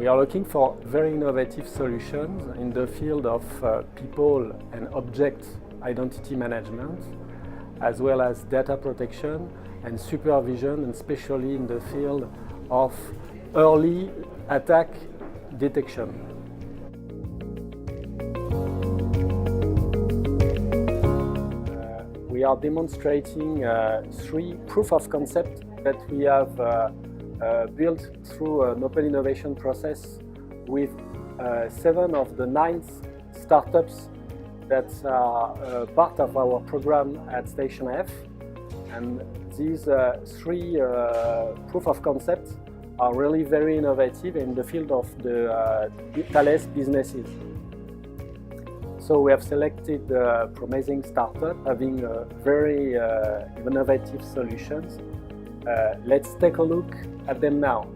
We are looking for very innovative solutions in the field of people and object identity management, as well as data protection and supervision, and especially in the field of early attack detection. We are demonstrating 3 proof of concept that we have built through an open innovation process with 7 of the 9 startups that are part of our program at Station F. And these 3 proof of concepts are really very innovative in the field of the Thales businesses. So we have selected promising startup having very innovative solutions. Let's take a look at them now.